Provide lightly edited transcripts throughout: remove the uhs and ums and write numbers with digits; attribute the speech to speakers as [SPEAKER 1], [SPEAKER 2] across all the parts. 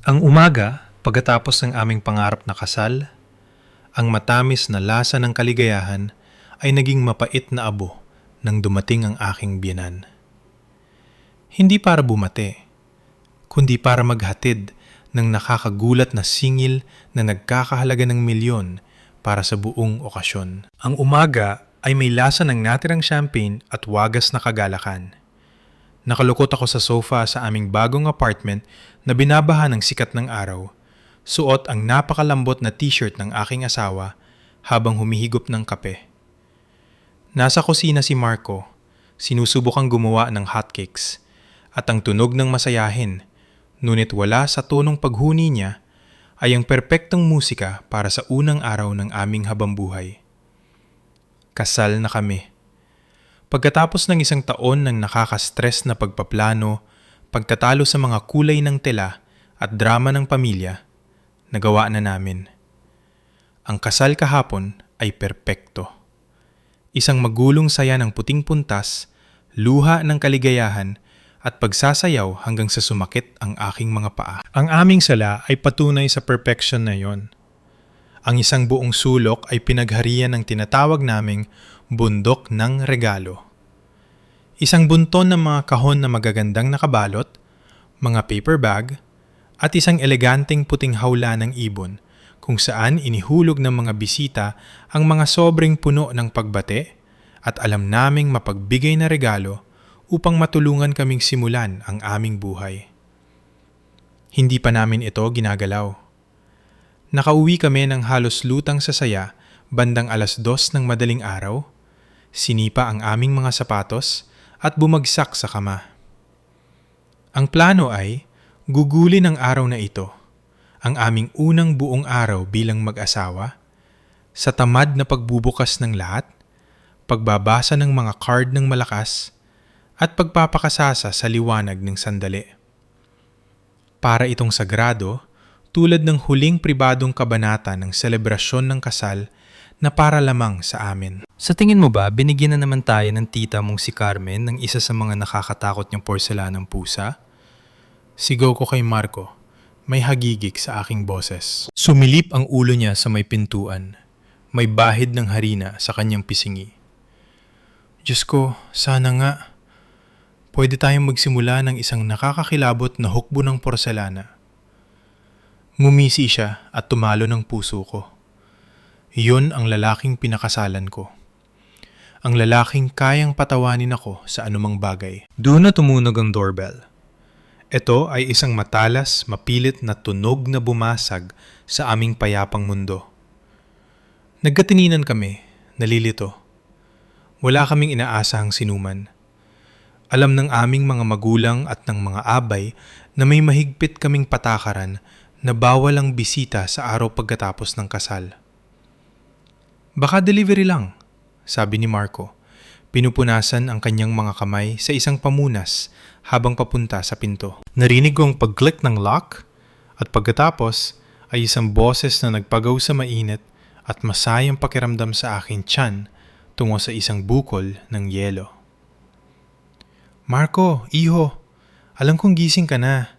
[SPEAKER 1] Ang umaga, pagkatapos ng aming pangarap na kasal, ang matamis na lasa ng kaligayahan ay naging mapait na abo nang dumating ang aking biyenan. Hindi para bumate, kundi para maghatid ng nakakagulat na singil na nagkakahalaga ng milyon para sa buong okasyon. Ang umaga ay may lasa ng natirang champagne at wagas na kagalakan. Nakalukot ako sa sofa sa aming bagong apartment na binabaha ng sikat ng araw, suot ang napakalambot na t-shirt ng aking asawa habang humihigop ng kape. Nasa kusina si Marco, sinusubukang gumawa ng hotcakes, at ang tunog ng masayahin, ngunit wala sa tonong paghuni niya, ay ang perpektong musika para sa unang araw ng aming habambuhay. Kasal na kami. Pagkatapos ng isang taon ng nakaka-stress na pagpaplano, pagtatalo sa mga kulay ng tela at drama ng pamilya, nagawa na namin. Ang kasal kahapon ay perpekto. Isang magulong saya ng puting puntas, luha ng kaligayahan at pagsasayaw hanggang sa sumakit ang aking mga paa. Ang aming sala ay patunay sa perfection na yon. Ang isang buong sulok ay pinagharian ng tinatawag naming bundok ng regalo. Isang bunton ng mga kahon na magagandang nakabalot, mga paper bag, at isang eleganteng puting hawla ng ibon kung saan inihulog ng mga bisita ang mga sobrang puno ng pagbate at alam naming mapagbigay na regalo upang matulungan kaming simulan ang aming buhay. Hindi pa namin ito ginagalaw. Nakauwi kami ng halos lutang sa saya bandang 2:00 ng madaling araw, sinipa ang aming mga sapatos at bumagsak sa kama. Ang plano ay gugulin ang araw na ito, ang aming unang buong araw bilang mag-asawa, sa tamad na pagbubukas ng lahat, pagbabasa ng mga card ng malakas, at pagpapakasasa sa liwanag ng sandali. Para itong sagrado, tulad ng huling pribadong kabanata ng selebrasyon ng kasal na para lamang sa amin. Sa tingin mo ba, binigyan na naman tayo ng tita mong si Carmen ng isa sa mga nakakatakot niyang porselanang pusa? Sigaw ko kay Marco, may hagigik sa aking boses. Sumilip ang ulo niya sa may pintuan, may bahid ng harina sa kanyang pisingi. Diyos ko, sana nga. Pwede tayong magsimula ng isang nakakakilabot na hukbo ng porselana. Ngumisi siya at tumalo ng puso ko. Iyon ang lalaking pinakasalan ko. Ang lalaking kayang patawanin ako sa anumang bagay. Doon na tumunog ang doorbell. Ito ay isang matalas, mapilit na tunog na bumasag sa aming payapang mundo. Nagkatininan kami, nalilito. Wala kaming inaasahang sinuman. Alam ng aming mga magulang at ng mga abay na may mahigpit kaming patakaran na bawal ang bisita sa araw pagkatapos ng kasal. Baka delivery lang, sabi ni Marco. Pinupunasan ang kanyang mga kamay sa isang pamunas habang papunta sa pinto. Narinig ko ang pag-click ng lock at pagkatapos ay isang boses na nagpagaw sa mainit at masayang pakiramdam sa aking tiyan tungo sa isang bukol ng yelo. Marco, iho, alam kong gising ka na.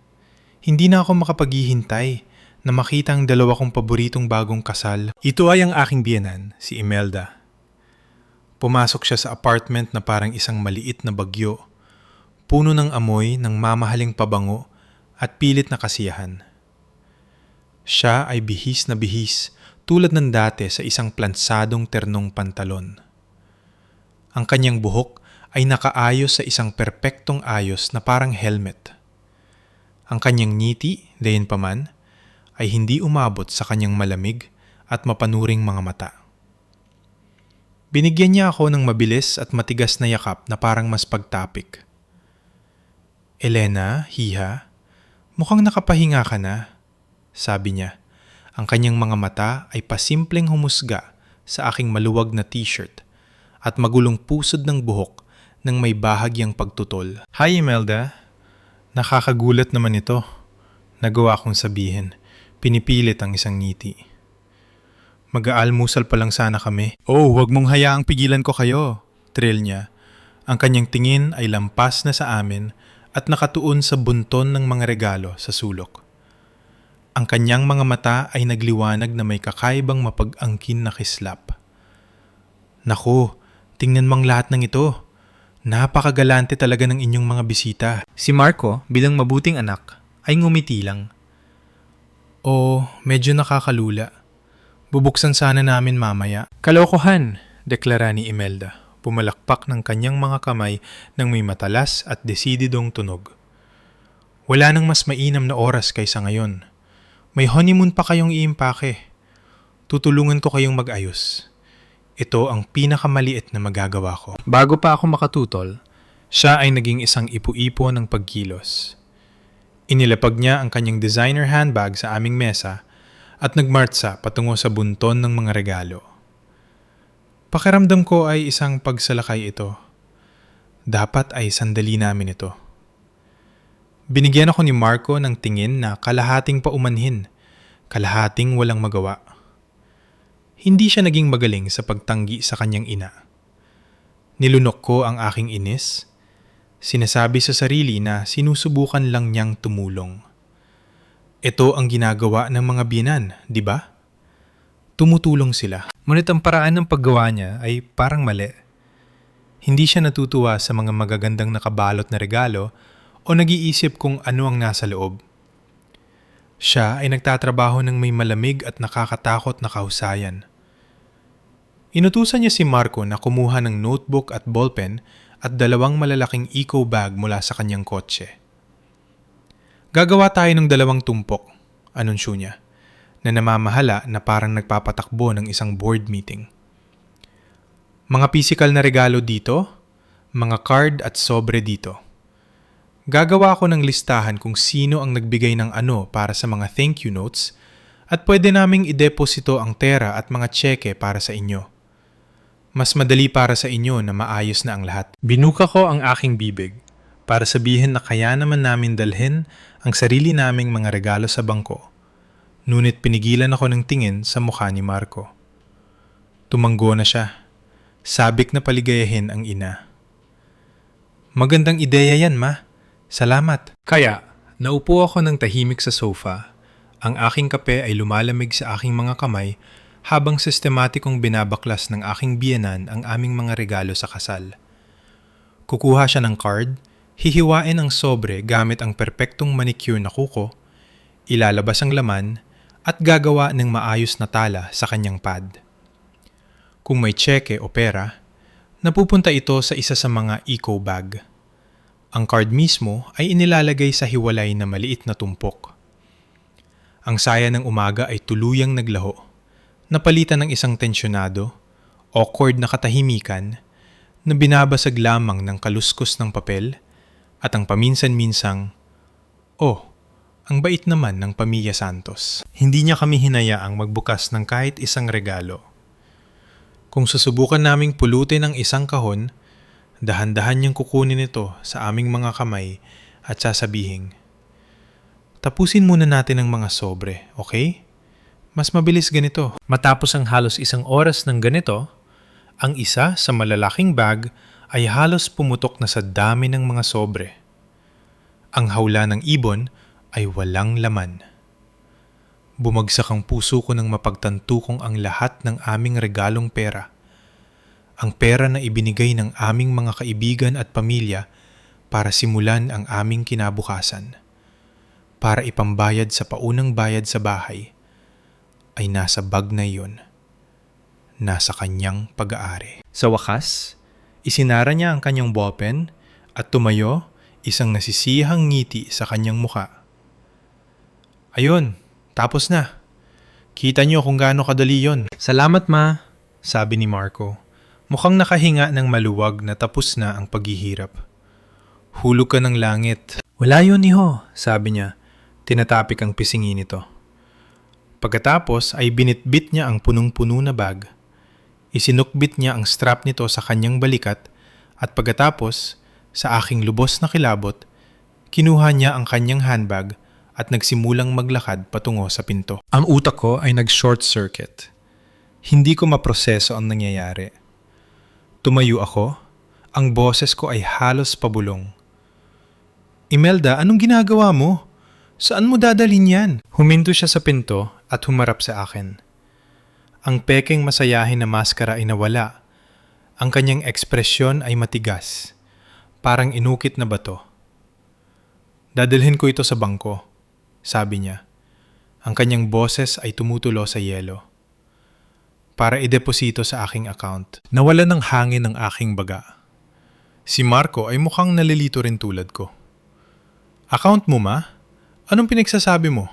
[SPEAKER 1] Hindi na ako makapaghihintay na makita ang dalawa kong paboritong bagong kasal. Ito ay ang aking biyenan, si Imelda. Pumasok siya sa apartment na parang isang maliit na bagyo, puno ng amoy ng mamahaling pabango at pilit na kasiyahan. Siya ay bihis na bihis tulad ng dati sa isang plansadong ternong pantalon. Ang kanyang buhok ay nakaayos sa isang perpektong ayos na parang helmet. Ang kanyang ngiti, gayunpaman, ay hindi umabot sa kanyang malamig at mapanuring mga mata. Binigyan niya ako ng mabilis at matigas na yakap na parang mas pagtapik. Elena, hiha, mukhang nakapahinga ka na, sabi niya. Ang kanyang mga mata ay pasimpleng humusga sa aking maluwag na t-shirt at magulong pusod ng buhok ng may bahagyang pagtutol. Hi Imelda, nakakagulat naman ito. Nagawa kong sabihin, pinipilit ang isang ngiti. Mag-aalmusal pa lang sana kami. Oh, wag mong hayaang pigilan ko kayo, thrill niya. Ang kanyang tingin ay lampas na sa amin at nakatuon sa bunton ng mga regalo sa sulok. Ang kanyang mga mata ay nagliwanag na may kakaibang mapag-angkin na kislap. Naku, tingnan mang lahat ng ito. Napakagalante talaga ng inyong mga bisita.
[SPEAKER 2] Si Marco, bilang mabuting anak, ay ngumiti lang.
[SPEAKER 1] Medyo nakakalula. Bubuksan sana namin mamaya.
[SPEAKER 2] Kalokohan,
[SPEAKER 1] Deklara ni Imelda, pumalakpak ng kanyang mga kamay nang may matalas at desididong tunog. Wala nang mas mainam na oras kaysa ngayon. May honeymoon pa kayong iimpake. Tutulungan ko kayong mag-ayos. Ito ang pinakamaliit na magagawa ko.
[SPEAKER 2] Bago pa ako makatutol,
[SPEAKER 1] Siya ay naging isang ipu-ipo ng pagkilos. Inilapag niya ang kanyang designer handbag sa aming mesa at nagmartsa patungo sa bunton ng mga regalo. Pakiramdam ko ay isang pagsalakay ito. Dapat ay sandali namin ito. Binigyan ako ni Marco ng tingin na kalahating paumanhin, kalahating walang magawa. Hindi siya naging magaling sa pagtanggi sa kanyang ina. Nilunok ko ang aking inis. Sinasabi sa sarili na sinusubukan lang niyang tumulong. Ito ang ginagawa ng mga biyenan, di ba? Tumutulong sila.
[SPEAKER 2] ngunit ang paraan ng paggawa niya ay parang mali.
[SPEAKER 1] Hindi siya natutuwa sa mga magagandang nakabalot na regalo o nag-iisip kung ano ang nasa loob. Siya ay nagtatrabaho ng may malamig at nakakatakot na kahusayan. Inutusan niya si Marco na kumuha ng notebook at ballpen at 2 malalaking eco bag mula sa kanyang kotse. Gagawa tayo ng 2 tumpok, anunsyo niya, na namamahala na parang nagpapatakbo ng isang board meeting. Mga physical na regalo dito, mga card at sobre dito. Gagawa ako ng listahan kung sino ang nagbigay ng ano para sa mga thank you notes at pwede naming ideposito ang pera at mga tseke para sa inyo. Mas madali para sa inyo na maayos na ang lahat.
[SPEAKER 2] Binuka ko ang aking bibig
[SPEAKER 1] Para sabihin na kaya naman namin dalhin ang sarili naming mga regalo sa bangko. Ngunit pinigilan ako ng tingin sa mukha ni Marco. Tumanggo na siya. Sabik na paligayahin ang ina. Magandang ideya yan, ma. Salamat.
[SPEAKER 2] Kaya, naupo ako ng tahimik sa sofa.
[SPEAKER 1] Ang aking kape ay lumalamig sa aking mga kamay habang sistematikong binabaklas ng aking biyenan ang aming mga regalo sa kasal. Kukuha siya ng card, hihiwain ang sobre gamit ang perpektong manicure na kuko, ilalabas ang laman, at gagawa ng maayos na tala sa kanyang pad. Kung may tseke o pera, napupunta ito sa isa sa mga eco bag. Ang card mismo ay inilalagay sa hiwalay na maliit na tumpok. Ang saya ng umaga ay tuluyang naglaho, napalitan ng isang tensyonado, awkward na katahimikan na binabasag lamang ng kaluskos ng papel at ang paminsan-minsang, ang bait naman ng Pamilya Santos. Hindi niya kami hinayaang magbukas ng kahit isang regalo. Kung susubukan naming pulutin ang isang kahon, dahan-dahan niyang kukunin ito sa aming mga kamay at sasabihing, tapusin muna natin ang mga sobre, okay? Mas mabilis ganito.
[SPEAKER 2] Matapos ang halos 1 oras ng ganito,
[SPEAKER 1] Ang isa sa malalaking bag ay halos pumutok na sa dami ng mga sobre. Ang hawla ng ibon ay walang laman. Bumagsak ang puso ko nang mapagtanto kong ang lahat ng aming regalong pera, ang pera na ibinigay ng aming mga kaibigan at pamilya para simulan ang aming kinabukasan, para ipambayad sa paunang bayad sa bahay, ay nasa bag na iyon, nasa kanyang pag-aari.
[SPEAKER 2] sa wakas,
[SPEAKER 1] Isinara niya ang kanyang ballpen at tumayo, isang nasisiyahang ngiti sa kanyang muka. Ayun, tapos na. Kita niyo kung gaano kadali yon,
[SPEAKER 2] salamat ma.
[SPEAKER 1] sabi ni Marco. Mukhang nakahinga ng maluwag na tapos na ang paghihirap. Hulog ka ng langit.
[SPEAKER 2] Wala yun, iho.
[SPEAKER 1] Sabi niya, tinatapik ang pisingin nito. Pagkatapos ay binitbit niya ang punong-puno na bag. Isinukbit niya ang strap nito sa kanyang balikat at pagkatapos, sa aking lubos na kilabot, kinuha niya ang kanyang handbag at nagsimulang maglakad patungo sa pinto. Ang utak ko ay nag-short circuit. Hindi ko maproseso ang nangyayari. Tumayo ako, ang boses ko ay halos pabulong. Imelda, anong ginagawa mo? Saan mo dadalhin yan?
[SPEAKER 2] Huminto siya sa pinto at humarap sa akin. Ang pekeng masayahin na maskara ay nawala. Ang kanyang ekspresyon ay matigas, parang inukit na bato. Dadalhin ko ito sa bangko, sabi niya. Ang kanyang boses ay tumutulo sa yelo. Para ideposito sa aking account. Nawala ng hangin ang aking baga. Si Marco ay mukhang nalilito rin tulad ko. Account mo, ma? Anong pinagsasabi mo?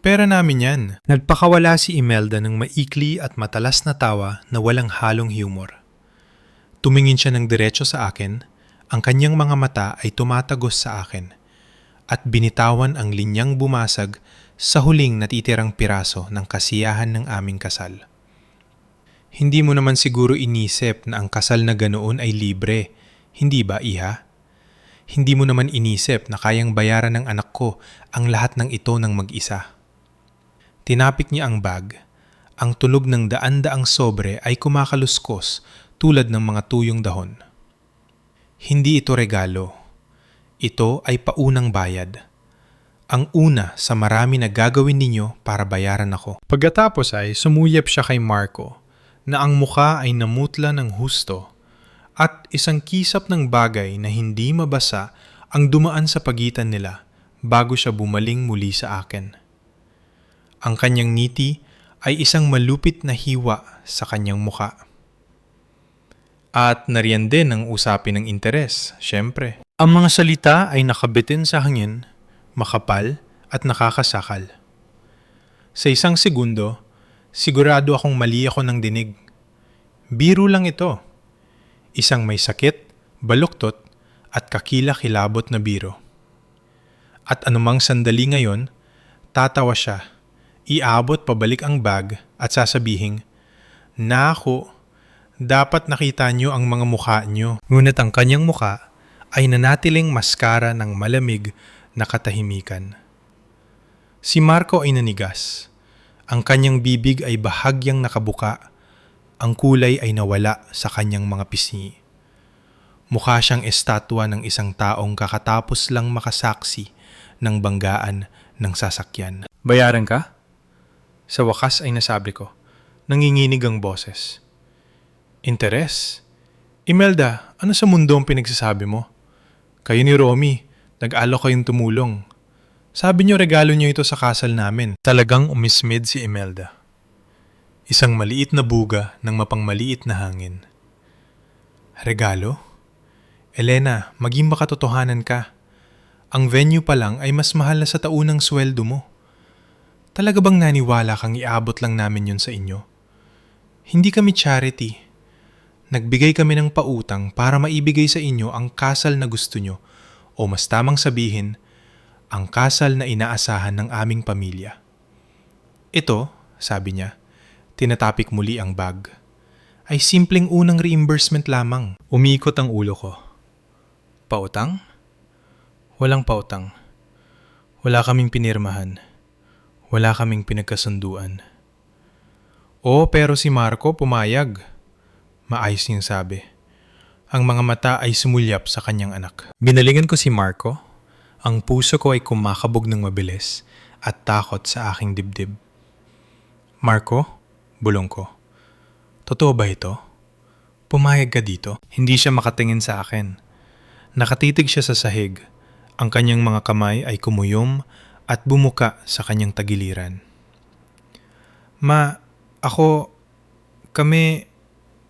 [SPEAKER 2] Pera namin yan. Nagpakawala si Imelda ng maikli at matalas na tawa na walang halong humor. Tumingin siya ng diretso sa akin, ang kanyang mga mata ay tumatagos sa akin, at binitawan ang linyang bumasag sa huling natitirang piraso ng kasiyahan ng aming kasal. Hindi mo naman siguro inisip na ang kasal na ganoon ay libre, hindi ba, iha? Hindi mo naman inisip na kayang bayaran ng anak ko ang lahat ng ito ng mag-isa. Tinapik niya ang bag. Ang tunog ng daan-daang sobre ay kumakaluskos tulad ng mga tuyong dahon. Hindi ito regalo. Ito ay paunang bayad. Ang una sa marami na gagawin ninyo para bayaran ako. Pagkatapos ay sumuyap siya kay Marco na ang mukha ay namutla ng husto at isang kisap ng bagay na hindi mabasa ang dumaan sa pagitan nila bago siya bumaling muli sa akin. Ang kanyang ngiti ay isang malupit na hiwa sa kanyang mukha. At nariyan din ang usapin ng interes, syempre. Ang mga salita ay nakabitin sa hangin, makapal at nakakasakal. Sa isang segundo, sigurado akong mali ako ng dinig. Biro lang ito. Isang may sakit, baluktot, at kakila-kilabot na biro. At anumang sandali ngayon, tatawa siya, iabot pabalik ang bag at sasabihing, "Naku, dapat nakita niyo ang mga mukha niyo." Ngunit ang kanyang mukha ay nanatiling maskara ng malamig na katahimikan. Si Marco ay nanigas. Ang kanyang bibig ay bahagyang nakabuka. Ang kulay ay nawala sa kanyang mga pisngi. Mukha siyang estatwa ng isang taong kakatapos lang makasaksi ng banggaan ng sasakyan. Bayaran ka? Sa wakas ay nasabi ko. Nanginginig ang boses. Interes? Imelda, ano sa mundo ang pinagsasabi mo? Kayo ni Romy, nag-alok kayong tumulong. Sabi niyo regalo niyo ito sa kasal namin. Talagang umismid si Imelda. Isang maliit na buga ng mapangmaliit na hangin. Regalo? Elena, maging makatotohanan ka. Ang venue pa lang ay mas mahal na sa taunang sweldo mo. Talaga bang naniwala kang iabot lang namin yun sa inyo? Hindi kami charity. Nagbigay kami ng pautang para maibigay sa inyo ang kasal na gusto nyo, o mas tamang sabihin, ang kasal na inaasahan ng aming pamilya. Ito, sabi niya, tinatapik muli ang bag, ay simpleng unang reimbursement lamang. Umiikot ang ulo ko. Pautang? Walang pautang. Wala kaming pinirmahan. Wala kaming pinagkasunduan. Oo, pero si Marco pumayag. Maayos niyang sabi. Ang mga mata ay sumulyap sa kanyang anak. Binalingan ko si Marco. Ang puso ko ay kumakabog ng mabilis at takot sa aking dibdib. Marco? Bulong ko. Totoo ba ito? Pumayag ka dito? Hindi siya makatingin sa akin. Nakatitig siya sa sahig. Ang kanyang mga kamay ay kumuyom at bumuka sa kanyang tagiliran. Kami,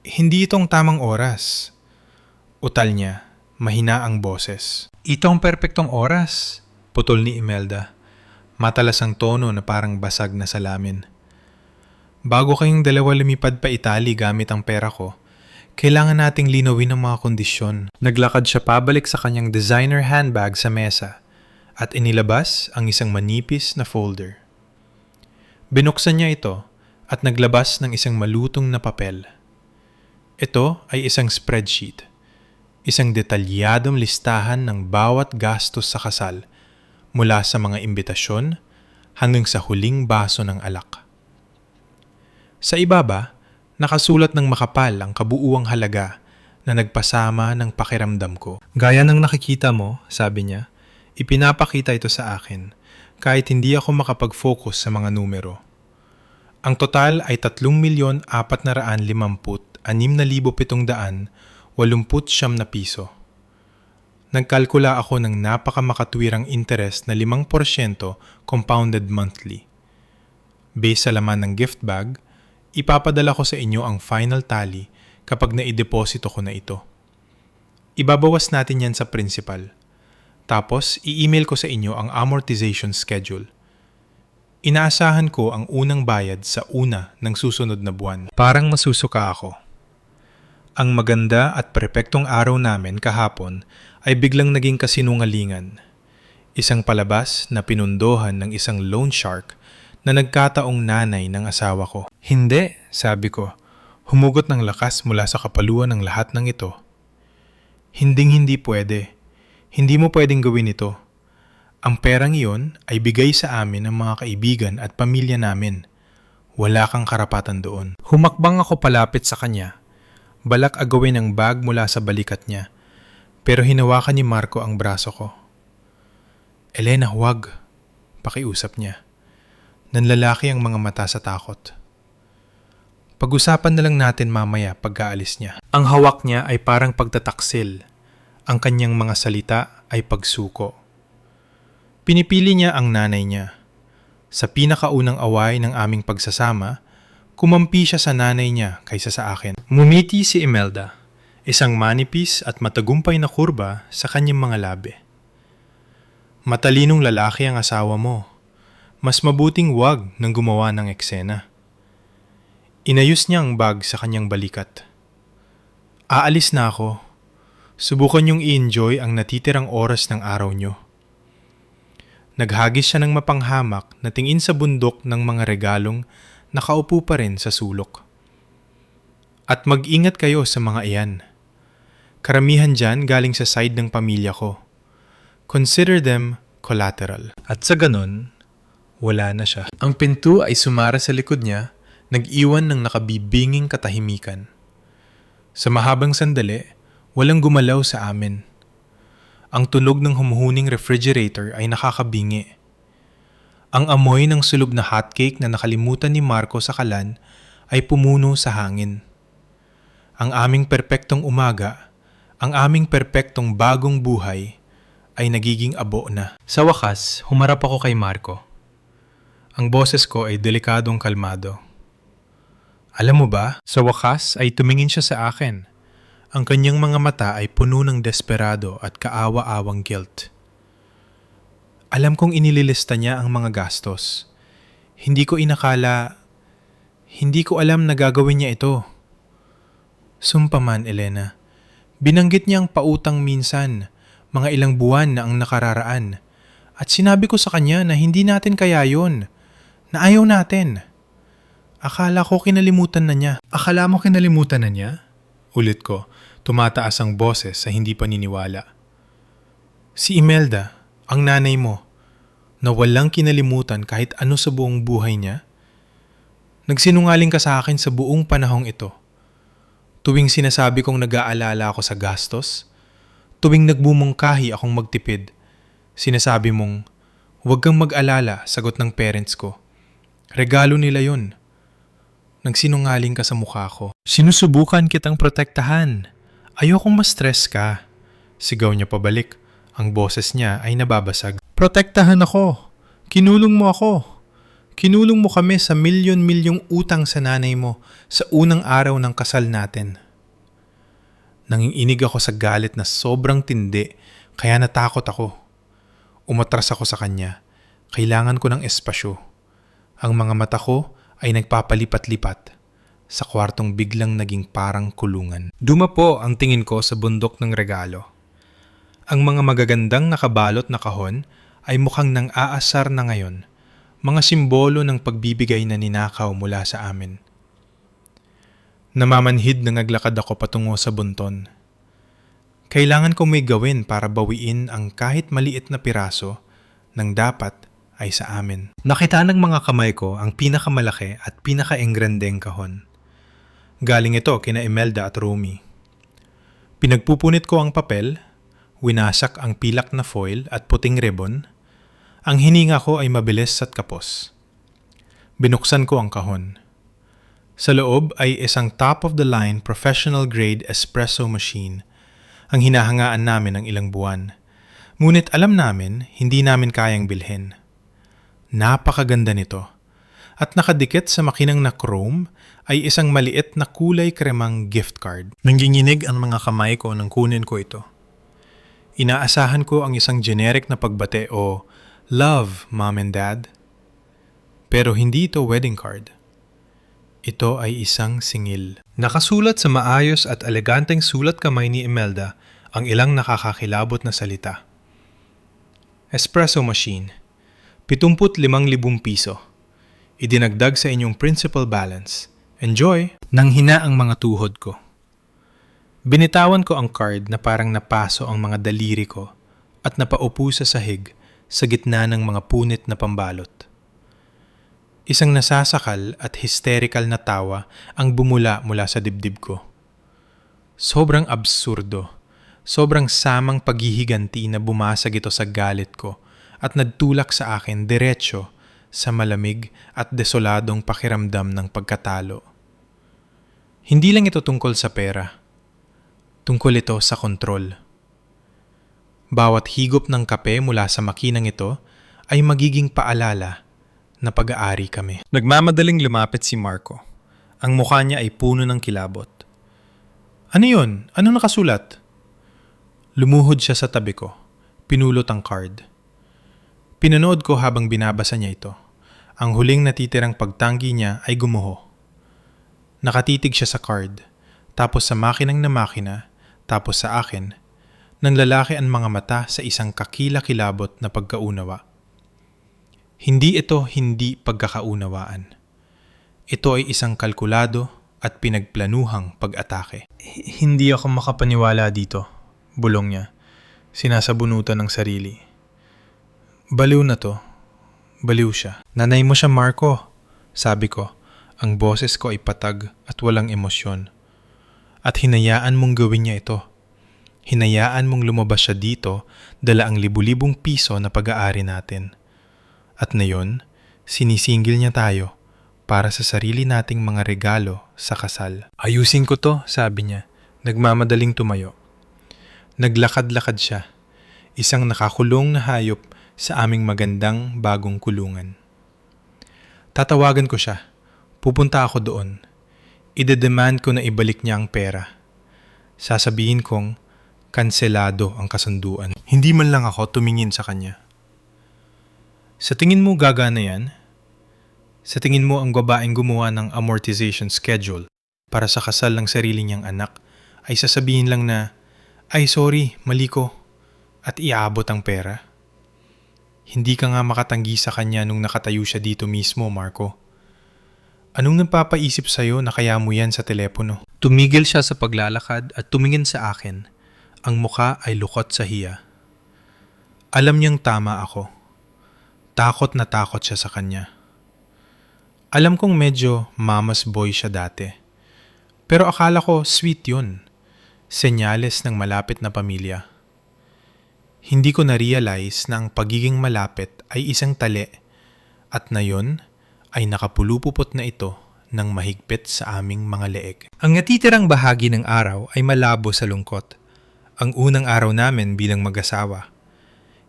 [SPEAKER 2] hindi itong tamang oras. Utal niya, mahina ang boses. Itong perpektong oras, putol ni Imelda. Matalas ang tono na parang basag na salamin. Bago kayong dalawa lumipad pa Italy gamit ang pera ko, kailangan nating linawin ang mga kondisyon. Naglakad siya pabalik sa kanyang designer handbag sa mesa at inilabas ang isang manipis na folder. Binuksan niya ito at naglabas ng isang malutong na papel. Ito ay isang spreadsheet, isang detalyadong listahan ng bawat gastos sa kasal mula sa mga imbitasyon hanggang sa huling baso ng alak. Sa ibaba, nakasulat ng makapal ang kabuuang halaga na nagpasama ng pakiramdam ko. Gaya ng nakikita mo, sabi niya, ipinapakita ito sa akin kahit hindi ako makapag-focus sa mga numero. Ang total ay 3,456,789 na piso. Nagkalkula ako ng napakamakatwirang interest na 5% compounded monthly. Based sa laman ng gift bag, ipapadala ko sa inyo ang final tally kapag naideposito ko na ito. Ibabawas natin yan sa principal. Tapos, i-email ko sa inyo ang amortization schedule. Inaasahan ko ang unang bayad sa una ng susunod na buwan. Parang masusuka ako. Ang maganda at perpektong araw namin kahapon ay biglang naging kasinungalingan. Isang palabas na pinundohan ng isang loan shark na nagkataong nanay ng asawa ko. Hindi, sabi ko. Humugot ng lakas mula sa kapaluan ng lahat ng ito. Hinding-hindi pwede. Hindi mo pwedeng gawin ito. Ang perang iyon ay bigay sa amin ng mga kaibigan at pamilya namin. Wala kang karapatan doon. Humakbang ako palapit sa kanya. Balak agawin ang bag mula sa balikat niya. Pero hinawakan ni Marco ang braso ko. Elena, huwag. Pakiusap niya. Nanlalaki ang mga mata sa takot. Pag-usapan na lang natin mamaya pagkaalis niya. Ang hawak niya ay parang pagtataksil. Ang kanyang mga salita ay pagsuko. Pinipili niya ang nanay niya. Sa pinakaunang away ng aming pagsasama, kumampi siya sa nanay niya kaysa sa akin. Ngumiti si Imelda, isang manipis at matagumpay na kurba sa kanyang mga labi. Matalinong lalaki ang asawa mo. Mas mabuting wag nang gumawa ng eksena. Inayos niya ang bag sa kanyang balikat. Aalis na ako. Subukan niyong i-enjoy ang natitirang oras ng araw niyo. Naghagis siya ng mapanghamak na tingin sa bundok ng mga regalong nakaupo pa rin sa sulok. At mag-ingat kayo sa mga iyan. Karamihan dyan galing sa side ng pamilya ko. Consider them collateral. At sa ganon, wala na siya. Ang pinto ay sumara sa likod niya, nag-iwan ng nakabibinging katahimikan. Sa mahabang sandali, walang gumalaw sa amin. Ang tunog ng humuhuning refrigerator ay nakakabingi. Ang amoy ng sulob na hotcake na nakalimutan ni Marco sa kalan ay pumuno sa hangin. Ang aming perpektong umaga, ang aming perpektong bagong buhay ay nagiging abo na. Sa wakas, humarap ako kay Marco. Ang boses ko ay delikadong kalmado. Alam mo ba, sa wakas ay tumingin siya sa akin. Ang kanyang mga mata ay puno ng desperado at kaawa-awang guilt. Alam kong inililista niya ang mga gastos. Hindi ko alam na gagawin niya ito. Sumpa man, Elena. Binanggit niya ang pautang minsan, mga ilang buwan na ang nakararaan. At sinabi ko sa kanya na hindi natin kaya yun, na ayaw natin. Akala ko kinalimutan na niya. Akala mo kinalimutan na niya? Ulit ko, tumataas ang boses sa hindi paniniwala. Si Imelda, ang nanay mo, na walang kinalimutan kahit ano sa buong buhay niya? Nagsinungaling ka sa akin sa buong panahong ito. Tuwing sinasabi kong nag-aalala ako sa gastos, tuwing nagbumungkahi akong magtipid, sinasabi mong, huwag kang mag-alala, sagot ng parents ko. Regalo nila yun. Nagsinungaling ka sa mukha ko. Sinusubukan kitang protektahan. Ayokong ma-stress ka. Sigaw niya pabalik. Ang boses niya ay nababasag. Protektahan ako. Kinulong mo ako. Kinulong mo kami sa milyon-milyong utang sa nanay mo sa unang araw ng kasal natin. Nanginginig ako sa galit na sobrang tindi kaya natakot ako. Umatras ako sa kanya. Kailangan ko ng espasyo. Ang mga mata ko ay nagpapalipat-lipat sa kwartong biglang naging parang kulungan. Dumapo ang tingin ko sa bundok ng regalo. Ang mga magagandang nakabalot na kahon ay mukhang nang aasar na ngayon, mga simbolo ng pagbibigay na ninakaw mula sa amin. Namamanhid na naglakad ako patungo sa bunton. Kailangan ko may gawin para bawiin ang kahit maliit na piraso ng dapat ay sa amin. Nakita ng mga kamay ko ang pinakamalaki at pinaka-engrandeng kahon. Galing ito kina Imelda at Romy. Pinagpupunit ko ang papel, winasak ang pilak na foil at puting ribbon,
[SPEAKER 1] Ang hininga ko ay mabilis at kapos. Binuksan ko ang kahon. Sa loob ay isang top-of-the-line professional-grade espresso machine, ang hinahangaan namin ng ilang buwan. Ngunit alam namin, hindi namin kayang bilhin. Napakaganda nito. At nakadikit sa makinang na chrome ay isang maliit na kulay kremang gift card. Nanginginig ang mga kamay ko nang kunin ko ito. Inaasahan ko ang isang generic na pagbate o "Love, Mom and Dad." Pero hindi ito wedding card. Ito ay isang singil. Nakasulat sa maayos at eleganteng sulat kamay ni Imelda ang ilang nakakakilabot na salita. Espresso machine, 75,000 piso. Idinagdag sa inyong principal balance. Enjoy! Nang hina ang mga tuhod ko. Binitawan ko ang card na parang napaso ang mga daliri ko at napaupo sa sahig sa gitna ng mga punit na pambalot. Isang nasasakal at hysterical na tawa ang bumula mula sa dibdib ko. Sobrang absurdo, sobrang samang paghihiganti na bumasag ito sa galit ko at nagtulak sa akin diretsyo sa malamig at desoladong pakiramdam ng pagkatalo. Hindi lang ito tungkol sa pera. Tungkol ito sa kontrol. Bawat higop ng kape mula sa makinang ito ay magiging paalala na pag-aari kami. Nagmamadaling lumapit si Marco. Ang mukha niya ay puno ng kilabot. Ano yun? Ano nakasulat? Lumuhod siya sa tabi ko. Pinulot ang card. Pinanood ko habang binabasa niya ito. Ang huling natitirang pagtanggi niya ay gumuho. Nakatitig siya sa card, tapos sa makinang na makina, tapos sa akin. Nanlalaki ang mga mata sa isang kakila-kilabot na pagkaunawa. Hindi ito hindi pagkakaunawaan. Ito ay isang kalkulado at pinagplanuhang pag-atake. Hindi ako makapaniwala dito, bulong niya, sinasabunutan ng sarili. Baliw na to. Baliw siya. Nanay mo siya, Marco, sabi ko. Ang boses ko ay patag at walang emosyon. At hinayaan mong gawin niya ito. Hinayaan mong lumabas siya dito dala ang libu-libong piso na pag-aari natin. At ngayon, sinisingil niya tayo para sa sarili nating mga regalo sa kasal. Ayusin ko to, sabi niya. Nagmamadaling tumayo. Naglakad-lakad siya. Isang nakakulong na hayop sa aming magandang bagong kulungan. Tatawagan ko siya. Pupunta ako doon. Ide-demand ko na ibalik niya ang pera. Sasabihin kong kanselado ang kasunduan. Hindi man lang ako tumingin sa kanya. Sa tingin mo gagana yan? Sa tingin mo ang babaeng gumawa ng amortization schedule para sa kasal ng sarili niyang anak ay sasabihin lang na, "Ay sorry, mali ko," at iaabot ang pera? Hindi ka nga makatanggi sa kanya nung nakatayo siya dito mismo, Marco. Anong napapaisip sa'yo na kaya mo yan sa telepono? Tumigil siya sa paglalakad at tumingin sa akin. Ang mukha ay lukot sa hiya. Alam niyang tama ako. Takot na takot siya sa kanya. Alam kong medyo mama's boy siya dati. Pero akala ko sweet yun. Senyales ng malapit na pamilya. Hindi ko na-realize na ang pagiging malapit ay isang tali at na yun ay nakapulupupot na ito ng mahigpit sa aming mga leeg. Ang natitirang bahagi ng araw ay malabo sa lungkot. Ang unang araw namin bilang mag-asawa.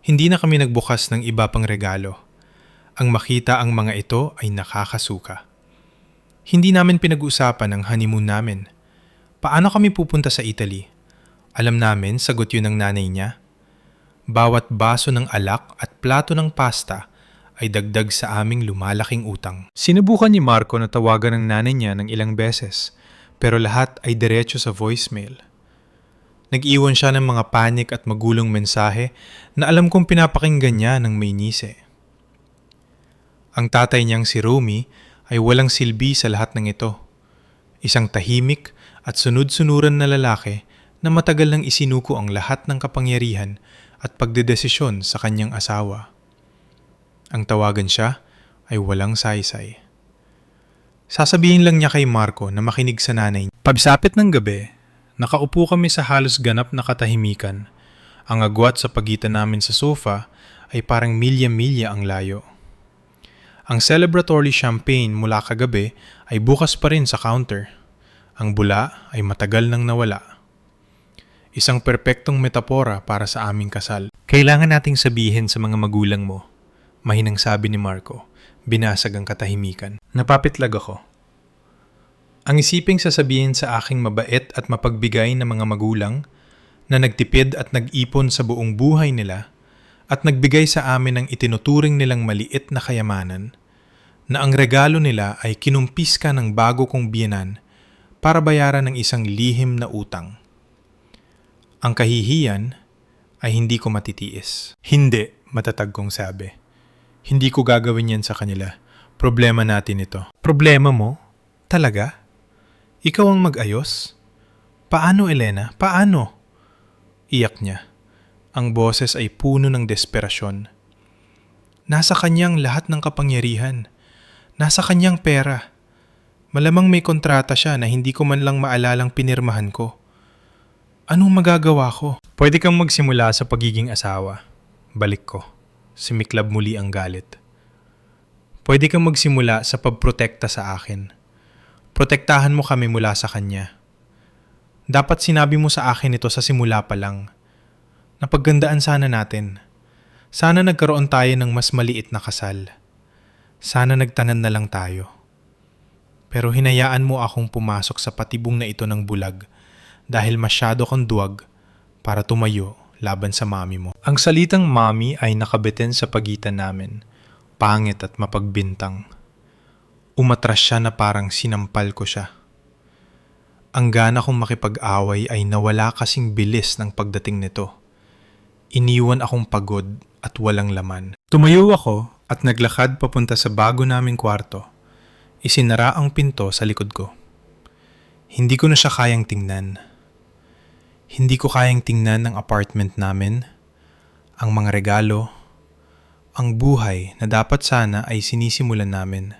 [SPEAKER 1] Hindi na kami nagbukas ng iba pang regalo. Ang makita ang mga ito ay nakakasuka. Hindi namin pinag-uusapan ang honeymoon namin. Paano kami pupunta sa Italy? Alam namin sagot yun ng nanay niya. Bawat baso ng alak at plato ng pasta ay dagdag sa aming lumalaking utang. Sinubukan ni Marco na tawagan ng nanay niya ng ilang beses, pero lahat ay diretso sa voicemail. Nag-iwan siya ng mga panik at magulong mensahe na alam kong pinapakinggan niya ng may nise. Ang tatay niyang si Romy ay walang silbi sa lahat ng ito. Isang tahimik at sunod-sunuran na lalaki na matagal nang isinuko ang lahat ng kapangyarihan at pagdedesisyon sa kanyang asawa. Ang tawagan siya ay walang saysay. Sasabihin lang niya kay Marco na makinig sa nanay niya. Pagsapit ng gabi, nakaupo kami sa halos ganap na katahimikan. Ang agwat sa pagitan namin sa sofa
[SPEAKER 2] ay parang milya-milya ang layo. Ang celebratory champagne mula kagabi ay bukas pa rin sa counter. Ang bula ay matagal nang nawala. Isang perpektong metapora para sa aming kasal. Kailangan nating sabihin sa mga magulang mo, mahinang sabi ni Marco, binasag ang katahimikan. Napapitlag ako. Ang isiping sasabihin sa aking mabait at mapagbigay na mga magulang na nagtipid at nag-ipon sa buong buhay nila at nagbigay sa amin ng itinuturing nilang maliit na kayamanan, na ang regalo nila ay kinumpis ka ng bago kong biyenan para bayaran ng isang lihim na utang. Ang kahihiyan ay hindi ko matitiis. Hindi, matatag kong sabi. Hindi ko gagawin yan sa kanila. Problema natin ito. Problema mo? Talaga? Ikaw ang mag-ayos? Paano, Elena? Paano? Iyak niya. Ang boses ay puno ng desperasyon. Nasa kanyang lahat ng kapangyarihan. Nasa kanyang pera. Malamang may kontrata siya na hindi ko man lang maalalang pinirmahan ko. Anong magagawa ko? Pwede kang magsimula sa pagiging asawa. Balik ko. Sumiklab muli ang galit. Pwede kang magsimula sa pagprotekta sa akin. Protektahan mo kami mula sa kanya. Dapat sinabi mo sa akin ito sa simula pa lang. Napaggandaan sana natin. Sana nagkaroon tayo ng mas maliit na kasal. Sana nagtanan na lang tayo. Pero hinayaan mo akong pumasok sa patibong na ito ng bulag dahil masyado kang duwag para tumayo laban sa mami mo. Ang salitang mami ay nakabitin sa pagitan namin. Pangit at mapagbintang. Umatras siya na parang sinampal ko siya. Ang gana kong makipag-away ay nawala kasing bilis ng pagdating nito. Iniwan akong pagod at walang laman. Tumayo ako at naglakad papunta sa bago naming kwarto. Isinara ang pinto sa likod ko. Hindi ko na siya kayang tingnan. Hindi ko kayang tingnan ang apartment namin, ang mga regalo, ang buhay na dapat sana ay sinisimulan namin.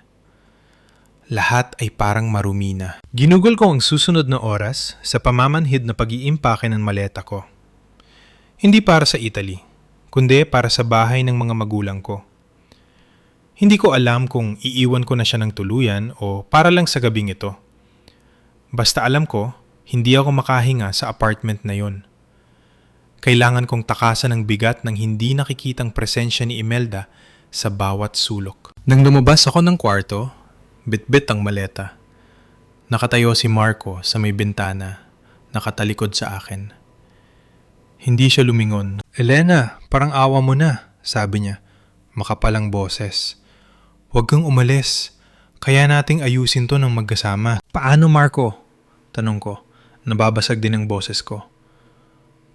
[SPEAKER 2] Lahat ay parang marumi na. Ginugol ko ang susunod na oras sa pamamanhid na pag-iimpake ng maleta ko. Hindi para sa Italy, kundi para sa bahay ng mga magulang ko. Hindi ko alam kung iiwan ko na siya ng tuluyan o para lang sa gabing ito. Basta alam ko, hindi ako makahinga sa apartment na yon. Kailangan kong takasan ng bigat ng hindi nakikitang presensya ni Imelda sa bawat sulok. Nang lumabas ako ng kwarto, bitbit ang maleta. Nakatayo si Marco sa may bintana, nakatalikod sa akin. Hindi siya lumingon. Elena, parang awa mo na, sabi niya, makapalang boses. Huwag kang umalis, kaya nating ayusin to ng magkasama. Paano, Marco? Tanong ko, nababasag din ang boses ko.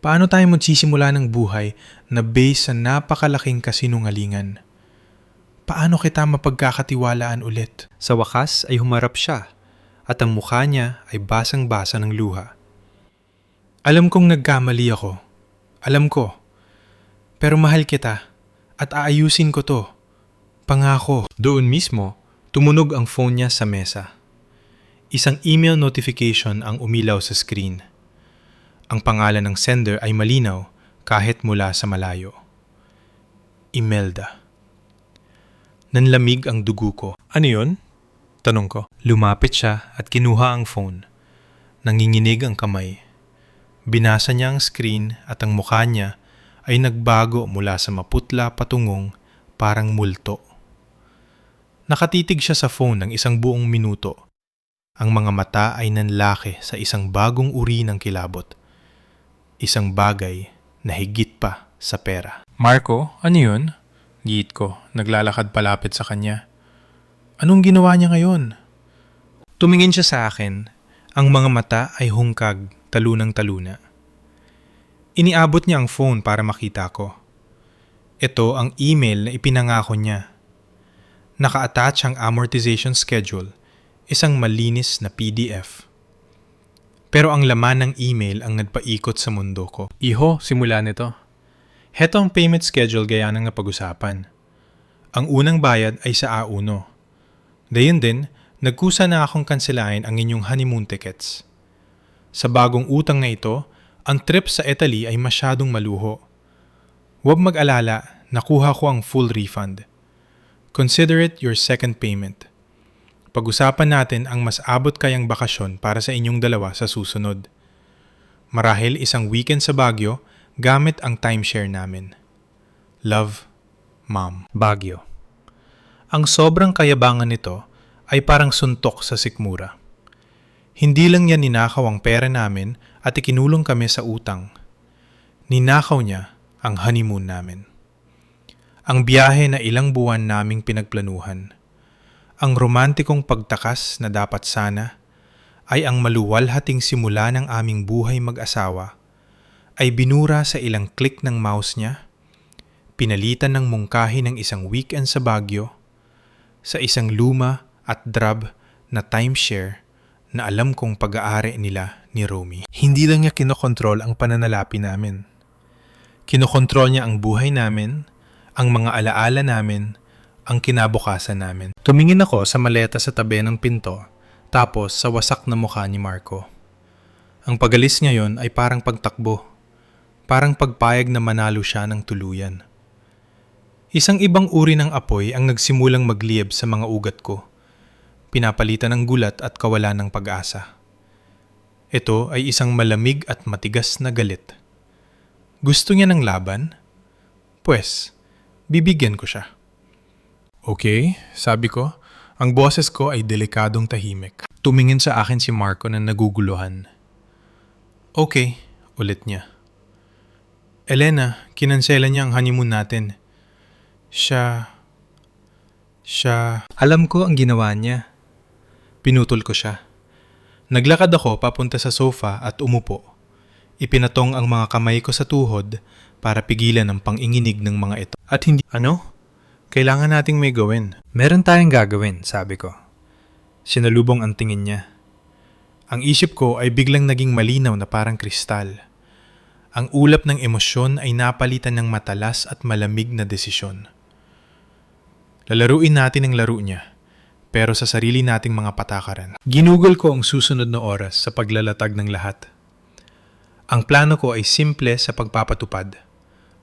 [SPEAKER 2] Paano tayo magsisimula ng buhay na base sa napakalaking kasinungalingan? Paano kita mapagkakatiwalaan ulit? Sa wakas ay humarap siya at ang mukha niya ay basang-basa ng luha. Alam kong nagkamali ako. Alam ko. Pero mahal kita at aayusin ko to. Pangako. Doon mismo, tumunog ang phone niya sa mesa. Isang email notification ang umilaw sa screen. Ang pangalan ng sender ay malinaw kahit mula sa malayo. Imelda. Nanlamig ang dugo ko. Ano yun? Tanong ko. Lumapit siya at kinuha ang phone. Nanginginig ang kamay. Binasa niya ang screen at ang mukha niya ay nagbago mula sa maputla patungong parang multo. Nakatitig siya sa phone ng isang buong minuto. Ang mga mata ay nanlaki sa isang bagong uri ng kilabot. Isang bagay na higit pa sa pera. Marco, ano yun? Giit ko, naglalakad palapit sa kanya. Anong ginawa niya ngayon? Tumingin siya sa akin. Ang mga mata ay hungkag, talunang-taluna. Iniabot niya ang phone para makita ko. Ito ang email na ipinangako niya. Naka-attach ang amortization schedule, isang malinis na PDF. Pero ang laman ng email ang nagpaikot sa mundo ko. Iho, simula nito. Heto ang payment schedule gaya ng napag-usapan. Ang unang bayad ay sa A1. Dayon din, nagkusa na akong kanselahin ang inyong honeymoon tickets. Sa bagong utang na ito, ang trip sa Italy ay masyadong maluho. Huwag mag-alala, nakuha ko ang full refund. Consider it your second payment. Pag-usapan natin ang mas abot kayang bakasyon para sa inyong dalawa sa susunod. Marahil isang weekend sa Baguio gamit ang timeshare namin. Love, Mom. Baguio. Ang sobrang kayabangan nito ay parang suntok sa sikmura. Hindi lang niya ninakaw ang pera namin at ikinulong kami sa utang. Ninakaw niya ang honeymoon namin. Ang biyahe na ilang buwan naming pinagplanuhan. Ang romantikong pagtakas na dapat sana ay ang maluwalhating simula ng aming buhay mag-asawa ay binura sa ilang click ng mouse niya, pinalitan ng mungkahi ng isang weekend sa Baguio, sa isang luma at drab na timeshare na alam kong pag-aari nila ni Romy. Hindi lang niya kinokontrol ang pananalapi namin. Kinokontrol niya ang buhay namin, ang mga alaala namin, ang kinabukasan namin. Tumingin ako sa maleta sa tabi ng pinto, tapos sa wasak na mukha ni Marco. Ang pagalis niya yon ay parang pagtakbo, parang pagpayag na manalo siya ng tuluyan. Isang ibang uri ng apoy ang nagsimulang magliyab sa mga ugat ko, pinapalitan ng gulat at kawalan ng pag-asa. Ito ay isang malamig at matigas na galit. Gusto niya ng laban? Pwes, bibigyan ko siya. Okay, sabi ko, ang boses ko ay delikadong tahimik. Tumingin sa akin si Marco na naguguluhan. Okay, ulit niya. Elena, kinansela niya ang honeymoon natin. Siya... Alam ko ang ginawa niya. Pinutol ko siya. Naglakad ako papunta sa sofa at umupo. Ipinatong ang mga kamay ko sa tuhod para pigilan ang panginginig ng mga ito. At hindi... Ano? Kailangan nating may gawin. Meron tayong gagawin, sabi ko. Sinalubong ang tingin niya. Ang isip ko ay biglang naging malinaw na parang kristal. Ang ulap ng emosyon ay napalitan ng matalas at malamig na desisyon. Lalaruin natin ang laro niya, pero sa sarili nating mga patakaran. Ginugol ko ang susunod na oras sa paglalatag ng lahat. Ang plano ko ay simple sa pagpapatupad,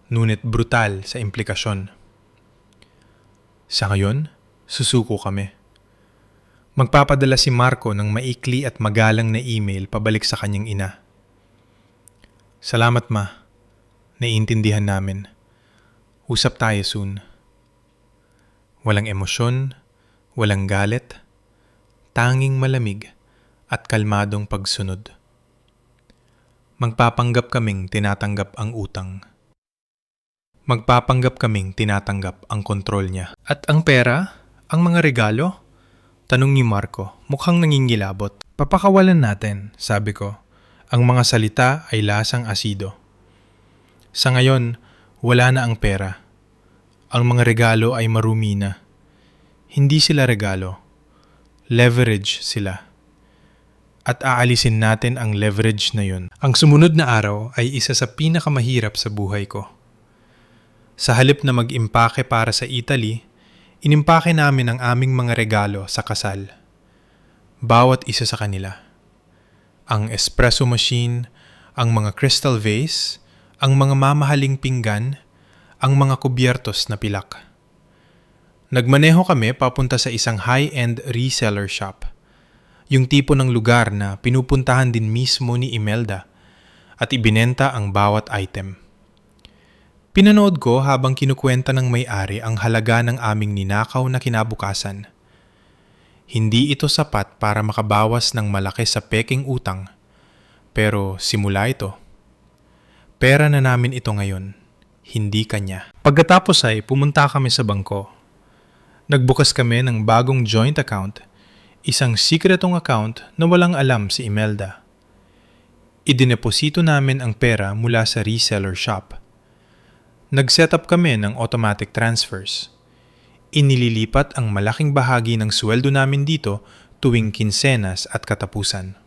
[SPEAKER 2] ngunit brutal sa implikasyon. Sa ngayon, susuko kami. Magpapadala si Marco ng maikli at magalang na email pabalik sa kanyang ina. Salamat ma, naiintindihan namin. Usap tayo soon. Walang emosyon, walang galit, tanging malamig at kalmadong pagsunod. Magpapanggap kaming tinatanggap ang utang. Magpapanggap kaming tinatanggap ang kontrol niya. At ang pera? Ang mga regalo? Tanong ni Marco, mukhang nangingilabot. Papakawalan natin, sabi ko. Ang mga salita ay lasang asido. Sa ngayon, wala na ang pera. Ang mga regalo ay marumi na. Hindi sila regalo. Leverage sila. At aalisin natin ang leverage na yun. Ang sumunod na araw ay isa sa pinakamahirap sa buhay ko. Sa halip na mag-impake para sa Italy, inimpake namin ang aming mga regalo sa kasal. Bawat isa sa kanila. Ang espresso machine, ang mga crystal vase, ang mga mamahaling pinggan, ang mga kubyertos na pilak. Nagmaneho kami papunta sa isang high-end reseller shop. Yung tipo ng lugar na pinupuntahan din mismo ni Imelda at ibinenta ang bawat item. Pinanood ko habang kinukwenta ng may-ari ang halaga ng aming ninakaw na kinabukasan. Hindi ito sapat para makabawas ng malaki sa peking utang, pero simula ito. Pera na namin ito ngayon, hindi kanya. Pagkatapos ay pumunta kami sa bangko. Nagbukas kami ng bagong joint account, isang sikretong account na walang alam si Imelda. Idineposito namin ang pera mula sa reseller shop. Nag-set up kami ng automatic transfers. Inililipat ang malaking bahagi ng sweldo namin dito tuwing kinsenas at katapusan.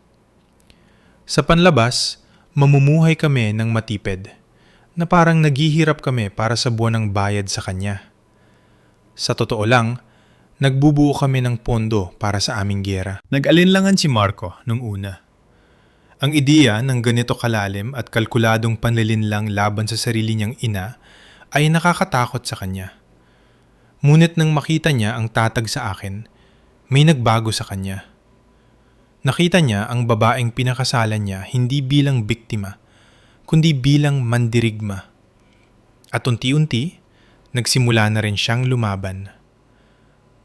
[SPEAKER 2] Sa panlabas, mamumuhay kami ng matipid, na parang naghihirap kami para sa buwan ng bayad sa kanya. Sa totoo lang, nagbubuo kami ng pondo para sa aming giyera. Nag-alinlangan si Marco nung una. Ang ideya ng ganito kalalim at kalkuladong panlilinlang laban sa sarili niyang ina ay nakakatakot sa kanya. Ngunit nang makita niya ang tatag sa akin, may nagbago sa kanya. Nakita niya ang babaeng pinakasalan niya hindi bilang biktima, kundi bilang mandirigma. At unti-unti, nagsimula na rin siyang lumaban.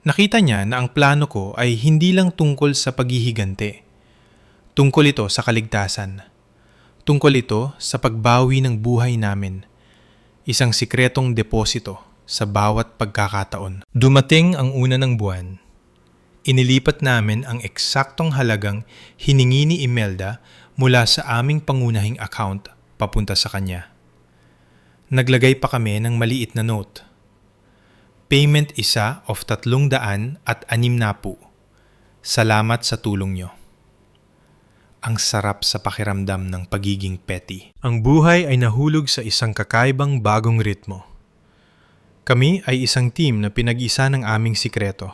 [SPEAKER 2] Nakita niya na ang plano ko ay hindi lang tungkol sa paghihigante. Tungkol ito sa kaligtasan. Tungkol ito sa pagbawi ng buhay namin. Isang sikretong deposito sa bawat pagkakataon. Dumating ang una ng buwan. Inilipat namin ang eksaktong halagang hiningi ni Imelda mula sa aming pangunahing account papunta sa kanya. Naglagay pa kami ng maliit na note. Payment isa of 360. Salamat sa tulong nyo. Ang sarap sa pakiramdam ng pagiging petty. Ang buhay ay nahulog sa isang kakaibang bagong ritmo. Kami ay isang team na pinag-isa ng aming sikreto.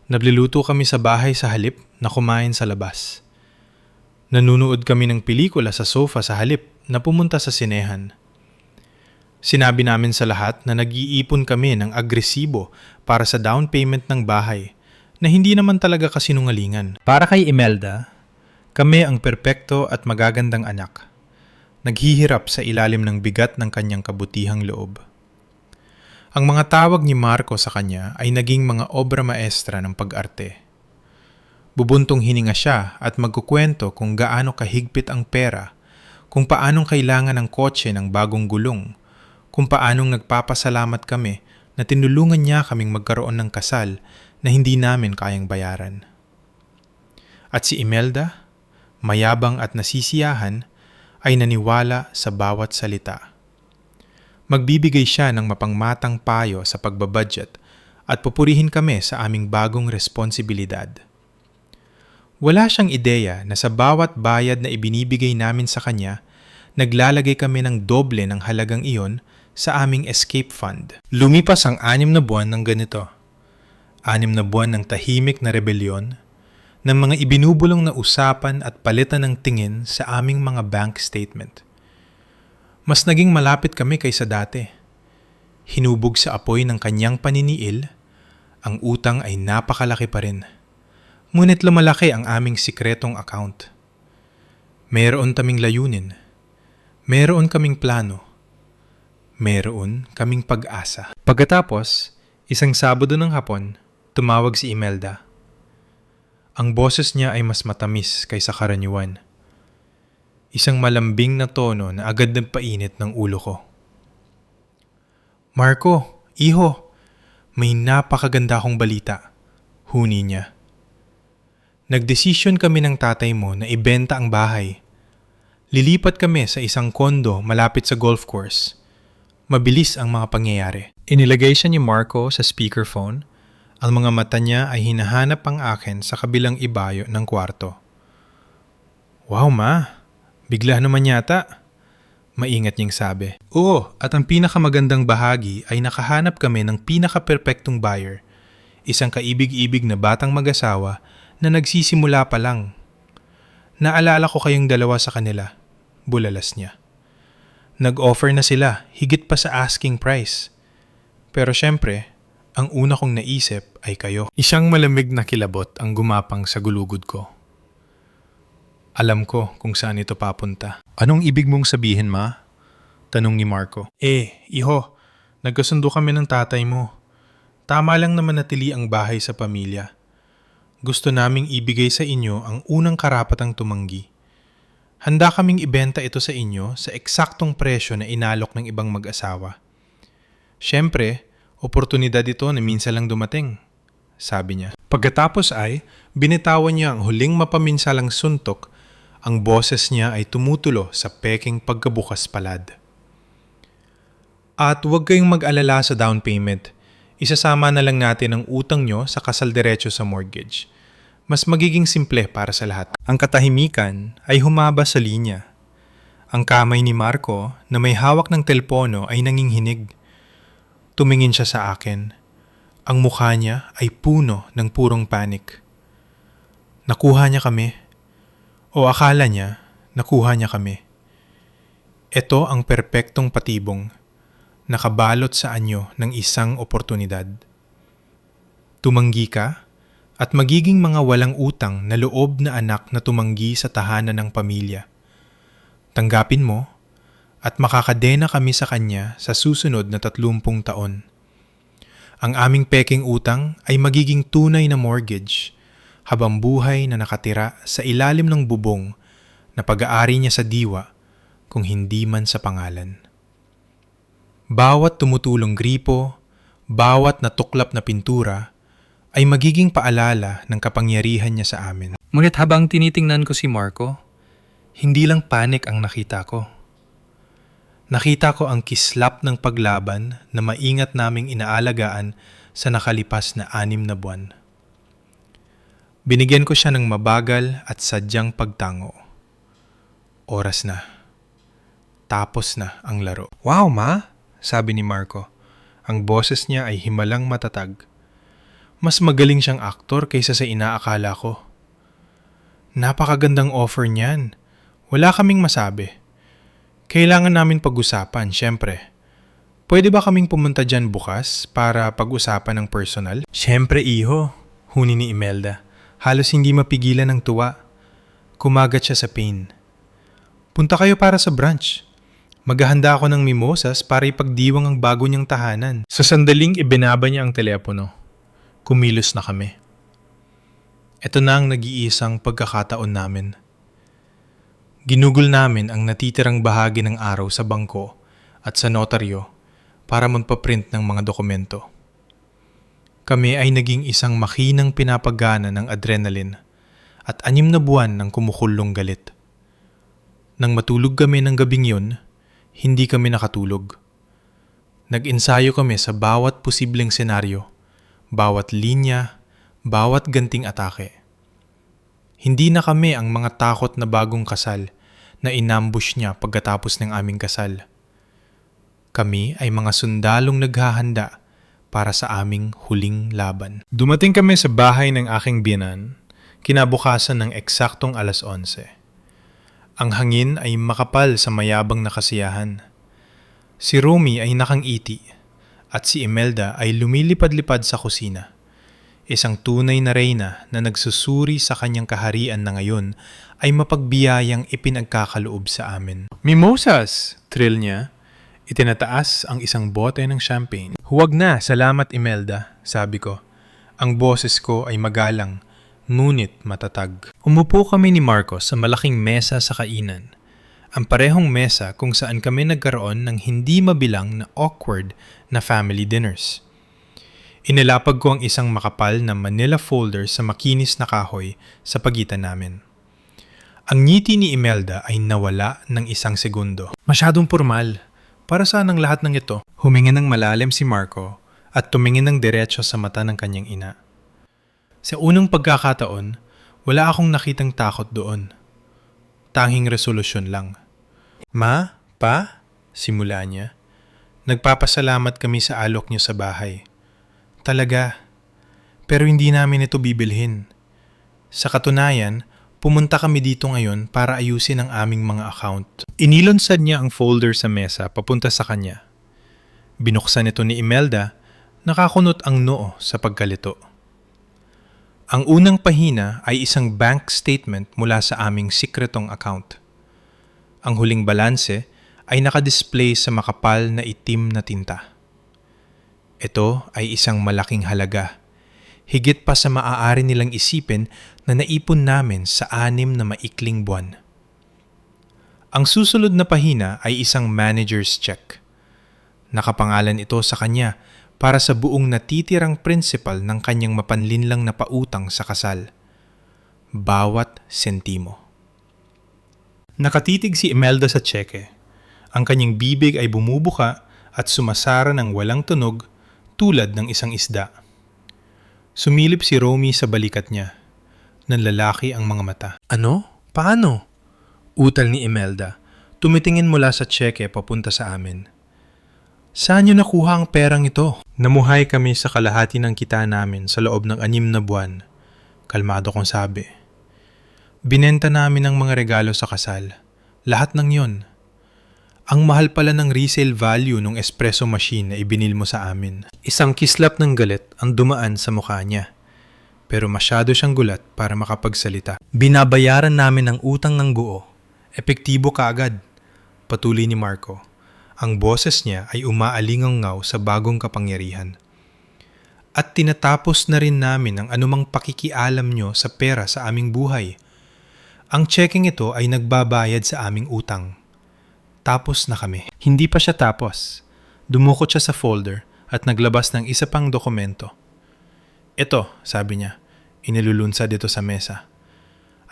[SPEAKER 2] Nagluluto kami sa bahay sa halip na kumain sa labas. Nanunood kami ng pelikula sa sofa sa halip na pumunta sa sinehan. Sinabi namin sa lahat na nag-iipon kami ng agresibo para sa down payment ng bahay na hindi naman talaga kasinungalingan. Para kay Imelda, kami ang perpekto at magagandang anak. Naghihirap sa ilalim ng bigat ng kanyang kabutihang loob. Ang mga tawag ni Marco sa kanya ay naging mga obra maestra ng pag-arte. Bubuntong hininga siya at magkukwento kung gaano kahigpit ang pera, kung paanong kailangan ng kotse ng bagong gulong, kung paanong nagpapasalamat kami na tinulungan niya kaming magkaroon ng kasal na hindi namin kayang bayaran. At si Imelda, mayabang at nasisiyahan, ay naniwala sa bawat salita. Magbibigay siya ng mapangmatang payo sa pagbabudget at pupurihin kami sa aming bagong responsibilidad. Wala siyang ideya na sa bawat bayad na ibinibigay namin sa kanya, naglalagay kami ng doble ng halagang iyon sa aming escape fund. Lumipas ang 6 na buwan ng ganito. 6 na buwan ng tahimik na rebelyon, ng mga ibinubulong na usapan at palitan ng tingin sa aming mga bank statement. Mas naging malapit kami kaysa dati. Hinubog sa apoy ng kanyang paniniil, ang utang ay napakalaki pa rin. Ngunit lumalaki ang aming sikretong account. Meron kaming layunin. Meron kaming plano. Meron kaming pag-asa. Pagkatapos, isang Sabado ng hapon, tumawag si Imelda. Ang boses niya ay mas matamis kaysa karaniwan. Isang malambing na tono na agad nagpainit ng ulo ko. Marco, iho, may napakaganda akong balita. Huni niya. Nagdesisyon kami ng tatay mo na ibenta ang bahay. Lilipat kami sa isang kondo malapit sa golf course. Mabilis ang mga pangyayari. Inilagay siya ni Marco sa speakerphone. Ang mga mata niya ay hinahanap ang akin sa kabilang ibayo ng kwarto. Wow ma, bigla naman yata. Maingat niyang sabi. Oo, at ang pinakamagandang bahagi ay nakahanap kami ng pinaka-perpektong buyer. Isang kaibig-ibig na batang mag-asawa na nagsisimula pa lang. Naalala ko kayong dalawa sa kanila. Bulalas niya. Nag-offer na sila, higit pa sa asking price. Pero syempre, ang una kong naisip ay kayo. Isang malamig na kilabot ang gumapang sa gulugod ko. Alam ko kung saan ito papunta. Anong ibig mong sabihin, ma? Tanong ni Marco. Iho, nagkasundo kami ng tatay mo. Tama lang naman natili ang bahay sa pamilya. Gusto naming ibigay sa inyo ang unang karapatang tumanggi. Handa kaming ibenta ito sa inyo sa eksaktong presyo na inalok ng ibang mag-asawa. Siyempre, oportunidad ito na minsan lang dumating, sabi niya. Pagkatapos ay, binitawan niya ang huling mapaminsalang suntok, ang boses niya ay tumutulo sa peking pagkabukas palad. At huwag kayong mag-alala sa down payment. Isasama na lang natin ang utang nyo sa kasalderecho sa mortgage. Mas magiging simple para sa lahat. Ang katahimikan ay humaba sa linya. Ang kamay ni Marco na may hawak ng telpono ay nanginginig. Tumingin siya sa akin. Ang mukha niya ay puno ng purong panik. Nakuha niya kami. O akala niya, nakuha niya kami. Ito ang perpektong patibong.
[SPEAKER 1] nakabalot sa anyo ng isang oportunidad. Tumanggi ka at magiging mga walang utang na loob na anak na tumanggi sa tahanan ng pamilya. Tanggapin mo at makakadena kami sa kanya sa susunod na 30 taon. Ang aming peking utang ay magiging tunay na mortgage habang buhay na nakatira sa ilalim ng bubong na pag-aari niya sa diwa kung hindi man sa pangalan. Bawat tumutulong gripo, bawat natuklap na pintura ay magiging paalala ng kapangyarihan niya sa amin.
[SPEAKER 2] Ngunit habang tinitingnan ko si Marco,
[SPEAKER 1] Hindi lang panik ang nakita ko. Nakita ko ang kislap ng paglaban na maingat naming inaalagaan sa nakalipas na 6 na buwan. Binigyan ko siya ng mabagal at sadyang pagtango. Oras na. Tapos na ang laro.
[SPEAKER 2] "Wow, ma!"
[SPEAKER 1] Sabi ni Marco. Ang boses niya ay himalang matatag. Mas magaling siyang aktor kaysa sa inaakala ko. Napakagandang offer niyan. Wala kaming masabi. Kailangan namin pag-usapan, syempre. Pwede ba kaming pumunta dyan bukas para pag-usapan ng personal? Syempre, iho, huni ni Imelda. Halos hindi mapigilan ng tuwa. Kumagat siya sa pain. Punta kayo para sa brunch. Maghahanda ako ng mimosas para ipagdiwang ang bago niyang tahanan. Sa sandaling ibinaba niya ang telepono. Kumilos na kami. Ito na ang nag-iisang pagkakataon namin. Ginugol namin ang natitirang bahagi ng araw sa bangko at sa notaryo para magpaprint ng mga dokumento. Kami ay naging isang makinang pinapagana ng adrenaline at 6 na buwan ng kumukulong galit. Nang matulog kami ng gabing yun, hindi kami nakatulog. Nag-ensayo kami sa bawat posibleng senaryo, bawat linya, bawat ganting atake. Hindi na kami ang mga takot na bagong kasal na inambush niya pagkatapos ng aming kasal. Kami ay mga sundalong naghahanda para sa aming huling laban. Dumating kami sa bahay ng aking biyenan, kinabukasan ng eksaktong 11:00. Ang hangin ay makapal sa mayabang na kasiyahan. Si Romy ay nakangiti at si Imelda ay lumilipad-lipad sa kusina. Isang tunay na reyna na nagsusuri sa kanyang kaharian na ngayon ay mapagbiyayang ipinagkakaloob sa amin. Mimosas! Thrill niya. Itinataas ang isang bote ng champagne. Huwag na, salamat Imelda, sabi ko. Ang boses ko ay magalang, ngunit matatag. Umupo kami ni Marcos sa malaking mesa sa kainan. Ang parehong mesa kung saan kami nagkaroon ng hindi mabilang na awkward na family dinners. Inilapag ko ang isang makapal na manila folder sa makinis na kahoy sa pagitan namin. Ang ngiti ni Imelda ay nawala ng 1 segundo. Masyadong formal. Para saan ang lahat ng ito? Huminga ng malalim si Marco at tumingin ng diretso sa mata ng kanyang ina. Sa unang pagkakataon, wala akong nakitang takot doon. Tanging resolusyon lang. Ma? Pa? Simula niya. Nagpapasalamat kami sa alok niyo sa bahay. Talaga. Pero hindi namin ito bibilhin. Sa katunayan, pumunta kami dito ngayon para ayusin ang aming mga account. Inilonsad niya ang folder sa mesa papunta sa kanya. Binuksan ito ni Imelda, nakakunot ang noo sa pagkalito. Ang unang pahina ay isang bank statement mula sa aming sikretong account. Ang huling balanse ay nakadisplay sa makapal na itim na tinta. Ito ay isang malaking halaga, higit pa sa maaari nilang isipin na naipon namin sa 6 na maikling buwan. Ang susunod na pahina ay isang manager's check. Nakapangalan ito sa kanya para sa buong natitirang principal ng kanyang mapanlinlang na pautang sa kasal. Bawat sentimo. Nakatitig si Imelda sa tseke. Ang kanyang bibig ay bumubuka at sumasara ng walang tunog tulad ng isang isda. Sumilip si Romy sa balikat niya. Nanlalaki ang mga mata. Ano? Paano? Utal ni Imelda. Tumitingin mula sa tseke papunta sa amin. Saan niyo nakuha ang perang ito? Namuhay kami sa kalahati ng kita namin sa loob ng 6 na buwan. Kalmado kong sabi. Binenta namin ang mga regalo sa kasal. Lahat ng yon. Ang mahal pala ng resale value ng espresso machine na ibinil mo sa amin. Isang kislap ng galit ang dumaan sa mukha niya. Pero masyado siyang gulat para makapagsalita. Binabayaran namin ang utang ng buo. Epektibo kaagad. Patuloy ni Marco. Ang boses niya ay umaalingaw sa bagong kapangyarihan. At tinatapos na rin namin ang anumang pakikialam nyo sa pera sa aming buhay. Ang checking ito ay nagbabayad sa aming utang. Tapos na kami. Hindi pa siya tapos. Dumukot siya sa folder at naglabas ng isa pang dokumento. Ito, sabi niya, inilulunsad dito sa mesa,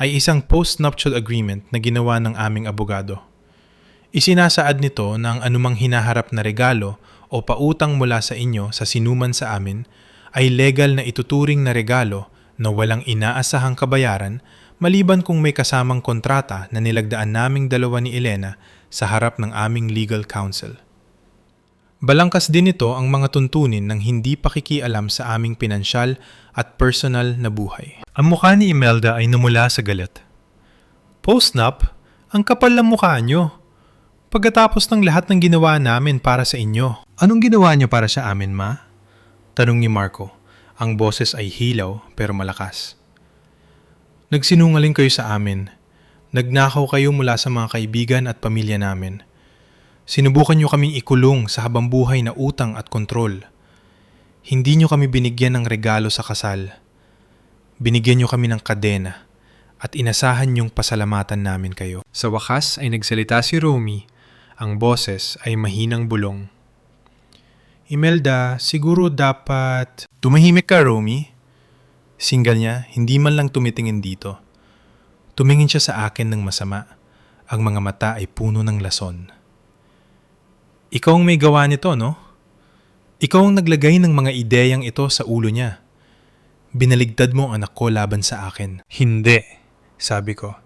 [SPEAKER 1] ay isang post-nuptial agreement na ginawa ng aming abogado. Isinasaad nito na ang anumang hinaharap na regalo o pautang mula sa inyo sa sinuman sa amin ay legal na ituturing na regalo na walang inaasahang kabayaran maliban kung may kasamang kontrata na nilagdaan naming dalawa ni Elena sa harap ng aming legal counsel. Balangkas din ito ang mga tuntunin ng hindi pakikialam sa aming pinansyal at personal na buhay. Ang mukha ni Imelda ay namula sa galit. Post-nup? Ang kapal ng mukha nyo. Pagkatapos ng lahat ng ginawa namin para sa inyo. Anong ginawa nyo para sa amin, ma? Tanong ni Marco. Ang boses ay hilaw pero malakas. Nagsinungaling kayo sa amin. Nagnakaw kayo mula sa mga kaibigan at pamilya namin. Sinubukan nyo kaming ikulong sa habambuhay na utang at kontrol. Hindi nyo kami binigyan ng regalo sa kasal. Binigyan nyo kami ng kadena at inasahan nyong pasalamatan namin kayo. Sa wakas ay nagsalita si Romy. Ang boses ay mahinang bulong. Imelda, siguro dapat... Tumahimik ka, Romy. Singal niya, hindi man lang tumitingin dito. Tumingin siya sa akin ng masama. Ang mga mata ay puno ng lason. Ikaw ang may gawa nito, no? Ikaw ang naglagay ng mga ideyang ito sa ulo niya. Binaligtad mo ang anak ko laban sa akin. Hindi, sabi ko.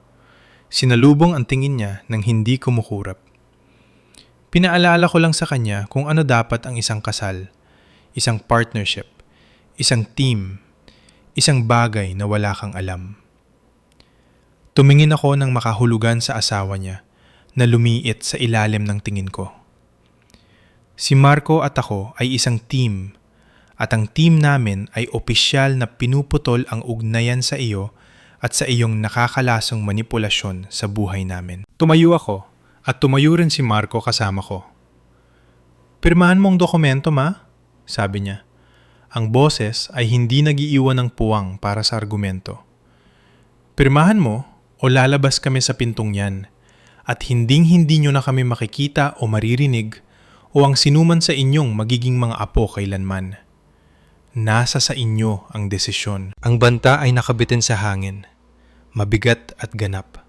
[SPEAKER 1] Sinalubong ang tingin niya nang hindi kumukurap. Pinaalala ko lang sa kanya kung ano dapat ang isang kasal, isang partnership, isang team, isang bagay na wala kang alam. Tumingin ako ng makahulugan sa asawa niya na lumiit sa ilalim ng tingin ko. Si Marco at ako ay isang team at ang team namin ay opisyal na pinuputol ang ugnayan sa iyo at sa iyong nakakalasong manipulasyon sa buhay namin. Tumayo ako at tumayo rin si Marco kasama ko. Pirmahan mong dokumento, ma? Sabi niya. Ang boses ay hindi nagiiwan ng puwang para sa argumento. Pirmahan mo o lalabas kami sa pintong yan at hinding-hindi nyo na kami makikita o maririnig o ang sinuman sa inyong magiging mga apo kailanman. Nasa sa inyo ang desisyon. Ang banta ay nakabitin sa hangin, mabigat at ganap.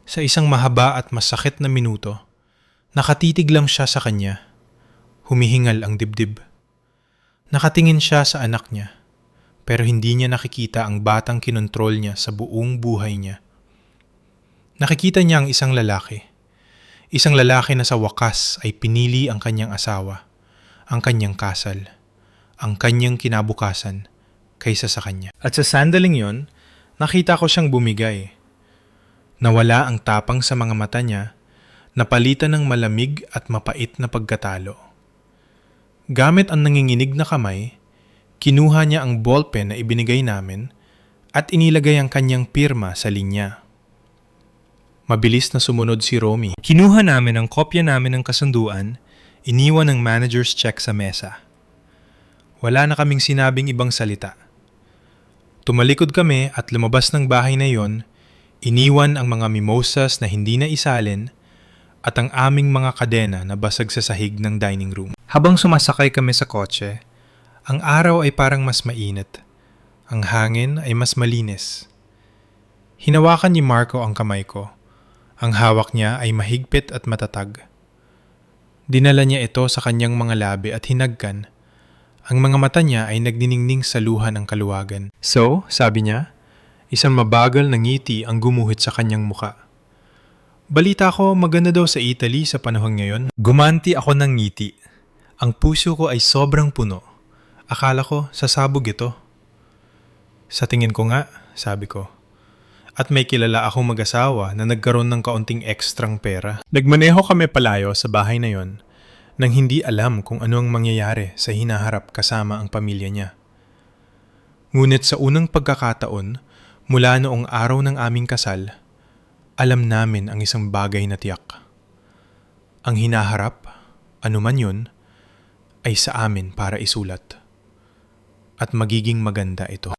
[SPEAKER 1] Sa isang mahaba at masakit na minuto, nakatitig lang siya sa kanya. Humihingal ang dibdib. Nakatingin siya sa anak niya, pero hindi niya nakikita ang batang kinontrol niya sa buong buhay niya. Nakikita niya ang isang lalaki. Isang lalaki na sa wakas ay pinili ang kanyang asawa, ang kanyang kasal, ang kanyang kinabukasan kaysa sa kanya. At sa sandaling yon, nakita ko siyang bumigay. Nawala ang tapang sa mga mata niya, napalitan ng malamig at mapait na pagkatalo. Gamit ang nanginginig na kamay, kinuha niya ang ballpen na ibinigay namin at inilagay ang kanyang pirma sa linya. Mabilis na sumunod si Romy. Kinuha namin ang kopya namin ng kasunduan, iniwan ang manager's check sa mesa. Wala na kaming sinabing ibang salita. Tumalikod kami at lumabas ng bahay na yon, iniwan ang mga mimosas na hindi na isalin at ang aming mga kadena na basag sa sahig ng dining room. Habang sumasakay kami sa kotse, ang araw ay parang mas mainit. Ang hangin ay mas malinis. Hinawakan ni Marco ang kamay ko. Ang hawak niya ay mahigpit at matatag. Dinala niya ito sa kanyang mga labi at hinagkan. Ang mga mata niya ay nagniningning sa luha ng kaluwagan. So, sabi niya, isang mabagal na ngiti ang gumuhit sa kanyang muka. Balita ko maganda daw sa Italy sa panahon ngayon. Gumanti ako ng ngiti. Ang puso ko ay sobrang puno. Akala ko sasabog ito. Sa tingin ko nga, sabi ko. At may kilala akong mag-asawa na nagkaroon ng kaunting ekstrang pera.
[SPEAKER 2] Nagmaneho kami palayo sa bahay na yon nang hindi alam kung ano ang mangyayari sa hinaharap kasama ang pamilya niya. Ngunit sa unang pagkakataon, mula noong araw ng aming kasal, alam namin ang isang bagay na tiyak. Ang hinaharap, anuman yun, ay sa amin para isulat. At magiging maganda ito.